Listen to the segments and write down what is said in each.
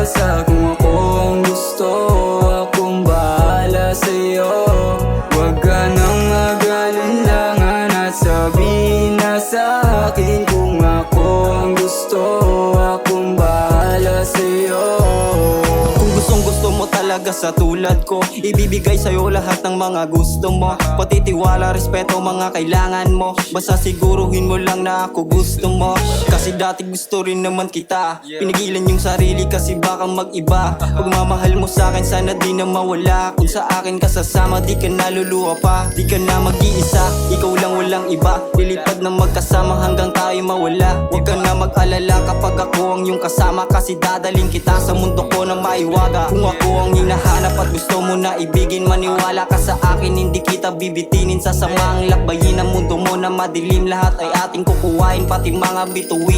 mapasa. Kung ako ang gusto, akong bahala sa'yo. Huwag ka nang mag-alinlangan at sabihin na sa'kin. Kung ako ang gusto, akong bahala sa'yo. Kung gustong-gusto mo talaga sa tulad ko, ibibigay sa'yo lahat ng mga gusto mo. Pati tiwala, respeto, mga kailangan mo. Basta siguruhin mo lang na ako gusto mo. Kasi dati gusto rin naman kita, pinigilan yung sarili kasi baka mag-iba. Pagmamahal mo sa'kin sana di na mawala. Kung sa akin ka sasama, di ka naluluha pa. Di ka na mag-iisa, ikaw lang walang iba. Lilipad na magkasama hanggang tayo mawala. Huwag ka na mag-alala kapag ako ang iyong kasama, kasi dadaling kita sa mundo ko na maiwaga. Kung ako ang hinahanap at gusto mo na ibigin, maniwala ka sa akin, hindi kita bibitinin. Sasamaang lakbayin ang mundo mo na madilim. Lahat ay ating kukuhain, pati mga bituin.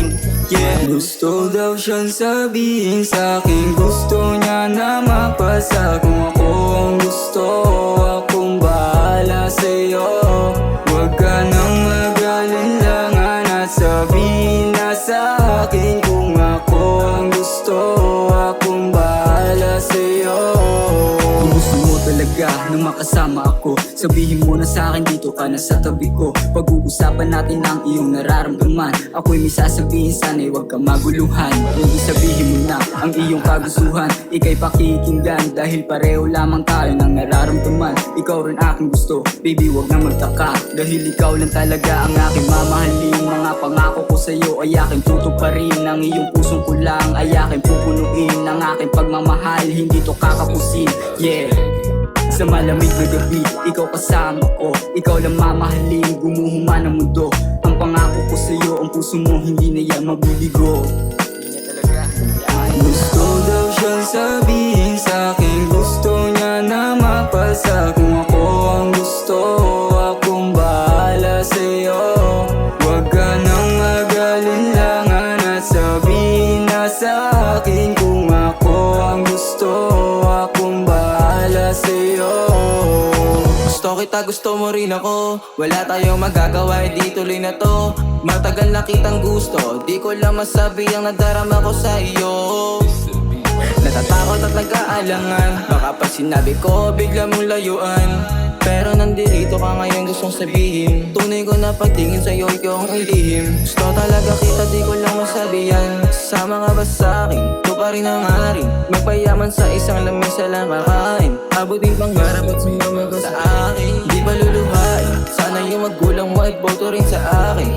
Yeah. Gusto daw siyang sabihin sa'kin, gusto niya na mapasa. Kung ako ang gusto, akong bahala sa'yo. Huwag ka nang mag-alinlangan at sabihin na sa'kin. Kung ako ang gusto, akong bahala sa'yo. Kung gusto mo talaga nang makasama ako, sabihin mo na sa'kin, dito ka na sa tabi ko. Pag-uusapan natin ang iyong nararamdaman. Ako'y may sasabihin, sana'y huwag ka maguluhan. Hindi sabihin mo na ang iyong kagustuhan, ika'y pakikinggan, dahil pareho lamang tayo ng nararamdaman. Ikaw rin aking gusto, baby huwag na magtaka, dahil ikaw lang talaga ang aking mamahalin. Mga pangako ko sa'yo ay aking tutuparin. Ang iyong pusong kulang ay aking pupunuin. Ang aking pagmamahal, hindi to kakapusin. Yeah. Sa malamig na gabi, ikaw kasama ko, ikaw lang mamahalin, gumuhuma ng mundo. Ang pangako ko sa'yo, ang puso mo hindi na yan mabibigo. Gusto daw siyang sabihin sa'kin, gusto niya na mapasa. Kung ako ang gusto, akong bahala sa'yo. Huwag ka nang mag-alinlangan at sabihin na sa'kin. Kung ako ang gusto, akong bahala sa'yo. Gusto kita, gusto mo rin ako. Wala tayong magagawa, di tuloy na to. Matagal na kitang gusto, di ko lang masabi ang nadarama ko sa iyo. Natatakot at nag-aalangan, baka pag sinabi ko, bigla mong layuan. Pero nandito ka ngayon, gustong sabihin. Tunay ko na pagtingin sa'yo, ikaw ang ilihim. Gusto talaga kita, di ko lang masabi yan. Sama ka ba sa'kin? Ito pa rin ang aring magpayaman sa isang lamesa lang kakain. Abutin pangarap at sumama ka sa akin. Di pa luluhain, sana yung magulang mo ay boto rin sa akin.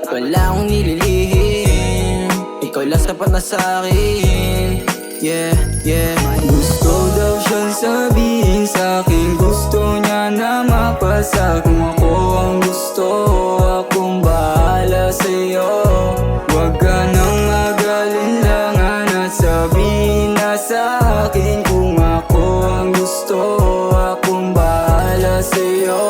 At wala akong nililihim, ikaw lang sapat na sa'kin. Yeah, yeah. Gusto daw siyang sabihin sa'kin, gusto niya na mapasa. Kung ako ang gusto, akong bahala sa'yo. Huwag ka nang mag-alinlangan at sabihin na sa'kin. Kung ako ang gusto, akong bahala sa'yo.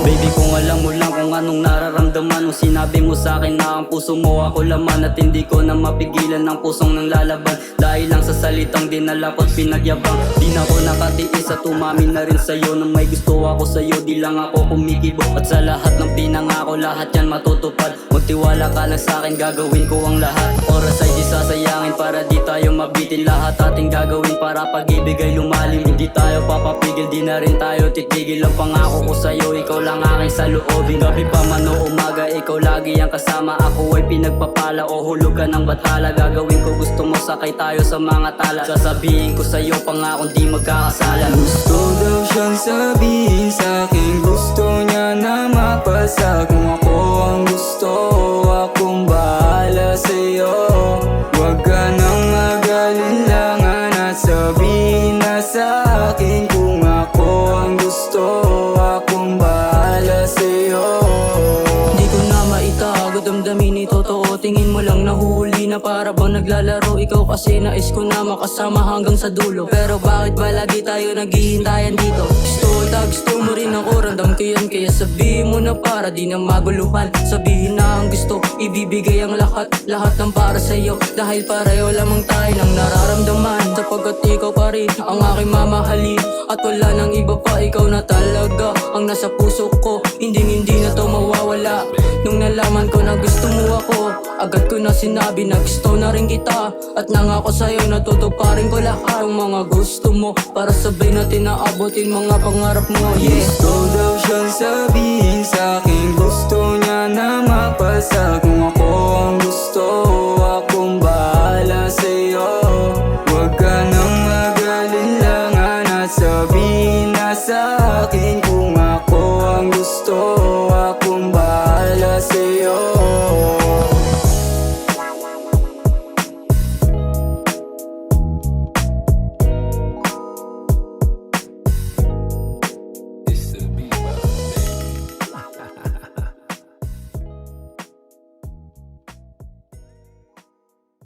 Baby, kung alam mo lang kung anong nararamdaman nung sinabi mo sa'kin na ang puso mo ako laman, at hindi ko na mapigilan ang pusong nang lalaban. Dahil lang sa salitang dinala ko't pinagyabang, di na ako nakatiis at umamin na rin sa'yo na may gusto ako sa'yo. Di lang ako kumikibo at sa lahat ng pinangako, lahat yan matutupad. Magtiwala ka lang sa'kin, gagawin ko ang lahat. Oras ay di sasayangin para di tayo mabitin. Lahat ating gagawin para pag-ibig ay lumalim. Hindi tayo papapigil, di na rin tayo titigil. Ang pangako ko sa'yo, ikaw lang aking saloobin. Gabi pa man o umaga, ikaw lagi ang kasama. Ako ay pinagpapala o hulog ka ng bathala. Gagawin ko gusto mo, sakay tayo sa mga tala. Sasabihin ko sa'yo, pangakong di magkakasala. Gusto daw siyang sabihin sa'kin, gusto niya na mapasa. Kung ako ang gusto, akong bahala sa'yo. Huwag ka nang mag-alinlangan at sabihin na sa'kin. Kung ako ang gusto, akong bahala sa'yo. Di ko na maitago, damdamin ito totoo. Tingin mo lang nahuli na para bang naglalaro. Ikaw kasi nais ko na makasama hanggang sa dulo. Pero bakit ba lagi tayo naghihintayan dito? Gusto mo rin ako, randam ko yan. Kaya sabihin mo na para di na maguluhan. Sabihin na ang gusto, ibibigay ang lahat. Lahat ng para sa'yo, dahil pareho lamang tayo ng nararamdaman. Sapagkat ikaw pa rin ang aking mamahalin, at wala nang iba pa, ikaw na talaga ang nasa puso ko. Hindi na to mawawala. Nung nalaman ko na gusto mo ako, agad ko na sinabi na gusto na rin kita. At nangako sa'yo na tutuparin ko lahat ng mga gusto mo, para sabay natin naabutin mga pangarap mo, yeah. Gusto daw siyang sabihin sa'kin, gusto niya na mapasa. Kung ako ang gusto, akong bahala